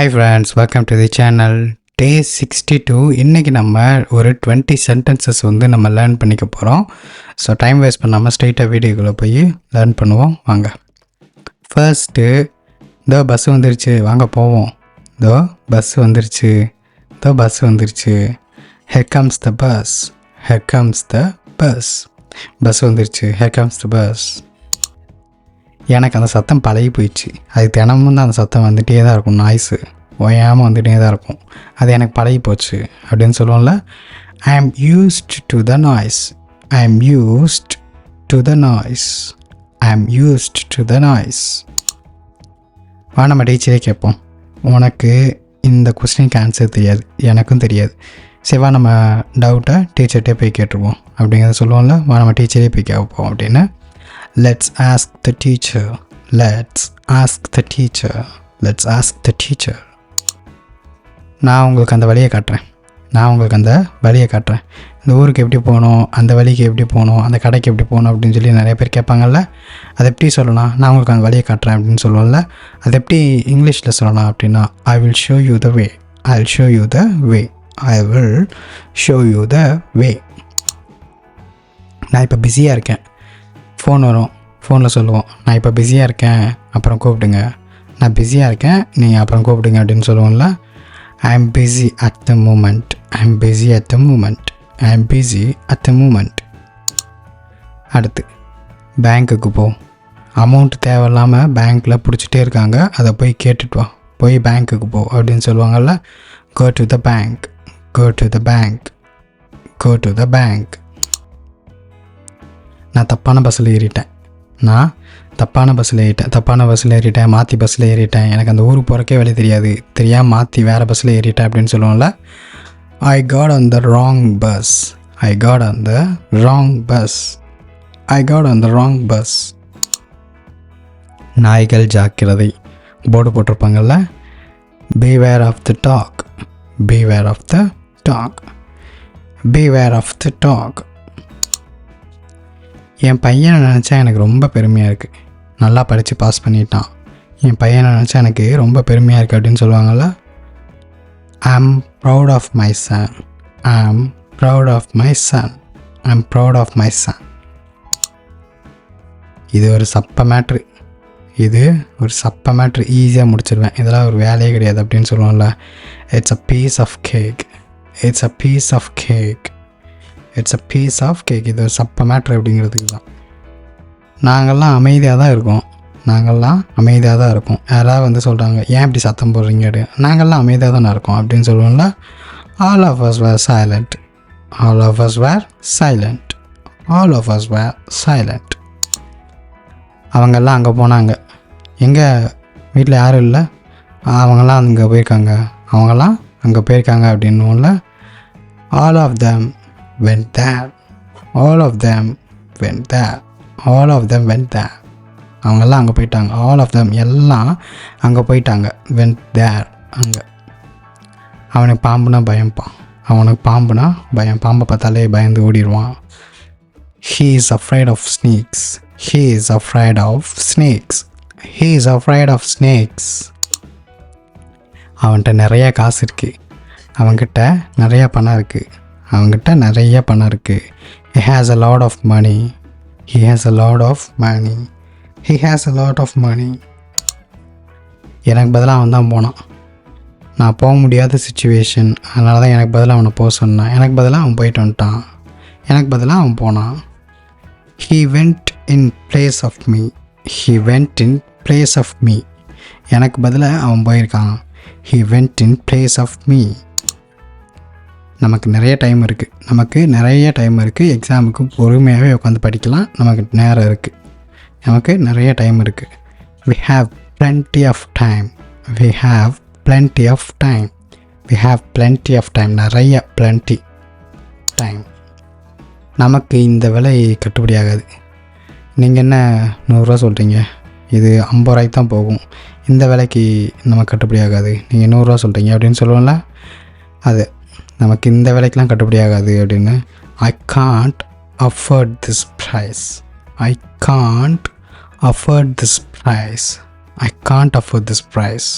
Hi friends, welcome to the channel. Day 62. இன்றைக்கி நம்ம ஒரு 20 sentences வந்து நம்ம லேர்ன் பண்ணிக்க போகிறோம். ஸோ டைம் வேஸ்ட் பண்ணாமல் ஸ்ட்ரெயிட்டாக வீடியோக்குள்ளே போய் லேர்ன் பண்ணுவோம் வாங்க. ஃபர்ஸ்ட்டு பஸ் வந்துருச்சு வாங்க போவோம். பஸ் வந்துருச்சு பஸ் வந்துருச்சு. Here comes the bus. Here comes the bus. Bus வந்துருச்சு. Here comes the bus. எனக்கு அந்த சத்தம் பழகி போயிடுச்சு. அது தினமும் தான் அந்த சத்தம் வந்துகிட்டே தான் இருக்கும். நாய்ஸு ஓயாமல் வந்துகிட்டே தான் இருக்கும். அது எனக்கு பழகி போச்சு அப்படின்னு சொல்லுவோம்ல. ஐ ஆம் யூஸ்ட் டு த நாய்ஸ். ஐ ஆம் யூஸ்ட் டு த நாய்ஸ். ஐ ஆம் யூஸ்ட் டு த நாய்ஸ். வா நம்ம டீச்சரே கேட்போம். உனக்கு இந்த கொஸ்டினுக்கு ஆன்சர் தெரியாது, எனக்கும் தெரியாது. சரி வா நம்ம டவுட்டை டீச்சர்கிட்டே போய் கேட்டுருவோம் அப்படிங்கிறத சொல்லுவோம்ல. வா நம்ம டீச்சரே போய் கேட்போம் அப்படின்னு. Let's ask the teacher. Let's ask the teacher. Let's ask the teacher. நான் உங்களுக்கு அந்த வழியை காட்டுறேன். இந்த ஊருக்கு எப்படி போகணும், அந்த வழிக்கு எப்படி போகணும், அந்த கடைக்கு எப்படி போகணும் அப்படின்னு சொல்லி நிறைய பேர் கேட்பாங்கல்ல. அதை எப்படி சொல்லலாம்? நான் உங்களுக்கு அந்த வழியை காட்டுறேன் அப்படின்னு சொல்லுவோம்ல. அது எப்படி இங்கிலீஷில் சொல்லலாம் அப்படின்னா I will show you the way. I will show you the way. I will show you the way. நான் இப்போ பிஸியாக இருக்கேன். ஃபோன் வரும், ஃபோனில் சொல்லுவோம் நான் இப்போ பிஸியாக இருக்கேன் அப்புறம் கூப்பிடுங்க. நான் பிஸியாக இருக்கேன் நீங்கள் அப்புறம் கூப்பிடுங்க அப்படின்னு சொல்லுவோம்ல. I am busy at the moment. I am busy at the moment. I am busy at the moment. அடுத்து பேங்க்குக்கு போ. அமௌண்ட் தேவையில்லாமல் பேங்க்கில் பிடிச்சிட்டே இருக்காங்க, அதை போய் கேட்டுட்டு வா. போய் பேங்க்குக்கு போ அப்படின்னு சொல்லுவாங்கள்ல. Go to the bank. Go to the bank. Go to the bank. நான் தப்பான பஸ்ஸில் ஏறிட்டேன். மாற்றி பஸ்ஸில் ஏறிட்டேன். எனக்கு அந்த ஊருக்கு போகிறக்கே வழி தெரியாது, தெரியாமல் மாற்றி வேறு பஸ்ஸில் ஏறிட்டேன் அப்படின்னு சொல்லுவோம்ல. I got on the wrong bus. I got on the wrong bus. I got on the wrong bus. நாய்கள் ஜாக்கிரதை போர்டு போட்டிருப்பாங்கள்ல. Beware of the dog. Beware of the dog. Beware of the dog. என் பையனை நினச்சா எனக்கு ரொம்ப பெருமையாக இருக்குது. நல்லா படித்து பாஸ் பண்ணிட்டான். என் பையனை நினச்சா எனக்கு ரொம்ப பெருமையாக இருக்குது அப்படின்னு சொல்லுவாங்கள்ல. I am proud of my son. I am proud of my son. I am proud of my Sun. இது ஒரு சப்ப மேட்ரு. ஈஸியாக முடிச்சிடுவேன். இதெல்லாம் ஒரு வேலையே கிடையாது அப்படின்னு சொல்லுவோம்ல. It's a piece of cake. It's a piece of cake. It's a piece of cake. இது ஒரு சப்ப மேட்ரு அப்படிங்கிறதுக்கு தான். நாங்கள்லாம் அமைதியாக தான் இருக்கோம். யாராவது வந்து சொல்கிறாங்க ஏன் இப்படி சத்தம் போடுறீங்க அப்படின்னு. நாங்கள்லாம் அமைதியாக தானே இருக்கோம் அப்படின்னு சொல்லுவோம்ல. All of us were silent. All of us were silent. All of us were silent. அவங்கெல்லாம் அங்கே போனாங்க. எங்கள் வீட்டில் யாரும் இல்லை, அவங்கெல்லாம் அங்கே போயிருக்காங்க. அவங்கெல்லாம் அங்கே போயிருக்காங்க அப்படின்னுவோம்ல. All of them went there. All of them went there. All of them went there. அவங்கெல்லாம் அங்கே போயிட்டாங்க. All of them எல்லாம் அங்கே போயிட்டாங்க. went there. அங்கே. அவனுக்கு பாம்புனா பயம். பாம்பை பார்த்தாலே பயந்து ஓடிடுவான். He is afraid of snakes. He is afraid of snakes. He is afraid of snakes. அவன்கிட்ட நிறைய காசு இருக்குது. அவன்கிட்ட நிறைய பணம் இருக்குது. He has a lot of money. He has a lot of money. He has a lot of money. எனக்கு பதிலாக அவன் தான் போனான். நான் போக முடியாத சுச்சுவேஷன், அதனால தான் எனக்கு பதிலாக அவனை போக சொன்னான். எனக்கு பதிலாக அவன் போயிட்டு வந்துட்டான். எனக்கு பதிலாக அவன் போனான். He went in place of me. He went in place of me. எனக்கு பதிலாக அவன் போயிருக்கான். He went in place of me. நமக்கு நிறைய டைம் இருக்குது. எக்ஸாமுக்கு பொறுமையாகவே உட்காந்து படிக்கலாம். நமக்கு நேரம் இருக்குது. We have plenty of time. We have plenty of time. We have plenty of time. நிறைய plenty time. நமக்கு இந்த விலை கட்டுப்படி ஆகாது. நீங்கள் என்ன 100 ரூபா சொல்கிறீங்க, இது 50 ரூபாய்க்கு தான் போகும். இந்த விலைக்கு நமக்கு கட்டுப்படி ஆகாது. நீங்கள் 100 ரூபா சொல்கிறீங்க அப்படின்னு சொல்லுவோம்ல. அது நமக்கு இந்த விலைக்கெலாம் கட்டுப்படி ஆகாது அப்படின்னு. I can't afford this price. I can't afford this price. I can't afford this price.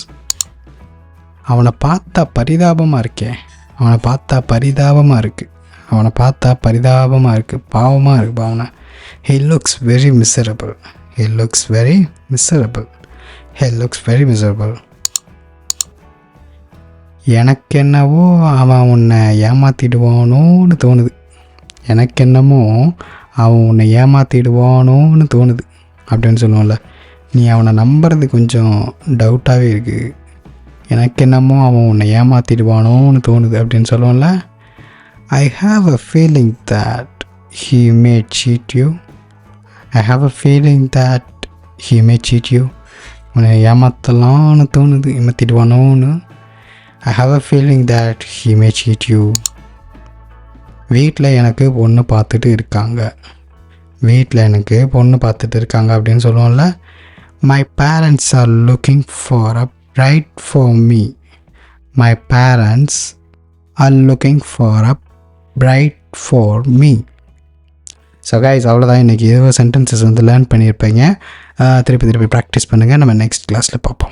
அவனை பார்த்தா பரிதாபமாக இருக்கே, அவனை பார்த்தா பரிதாபமாக இருக்குது, அவனை பார்த்தா பரிதாபமாக இருக்குது, பாவமாக இருக்குது பாவனை. He looks very miserable. He looks very miserable. He looks very miserable. எனக்கு என்னவோ அவன் உன்னை ஏமாற்றிடுவானோன்னு தோணுது. எனக்கு என்னமோ அவன் உன்னை ஏமாற்றிடுவானோன்னு தோணுது அப்படின்னு சொல்லுவோம்ல. நீ அவனை நம்புறது கொஞ்சம் டவுட்டாகவே இருக்குது. எனக்கு என்னமோ அவன் உன்னை ஏமாற்றிடுவானோன்னு தோணுது அப்படின்னு சொல்லுவோம்ல. I have a feeling that he may cheat you. I have a feeling that he may cheat you. உன்னை ஏமாற்றலான்னு தோணுது, ஏமாற்றிடுவானோன்னு. I have a feeling that he may cheat you. வீட்டில் எனக்கு பொண்ணு பார்த்துட்டு இருக்காங்க. வீட்டில் எனக்கு பொண்ணு பார்த்துட்டு இருக்காங்க அப்படின்னு சொல்லுவோம்ல. My parents are looking for a bride for me. My parents are looking for a bride for me. So guys, அவ்வளோதான் இன்றைக்கி ஏதோ சென்டென்சஸ் வந்து லேர்ன் பண்ணியிருப்பீங்க. திருப்பி ப்ராக்டிஸ் பண்ணுங்கள். நம்ம நெக்ஸ்ட் கிளாஸில் பார்ப்போம்.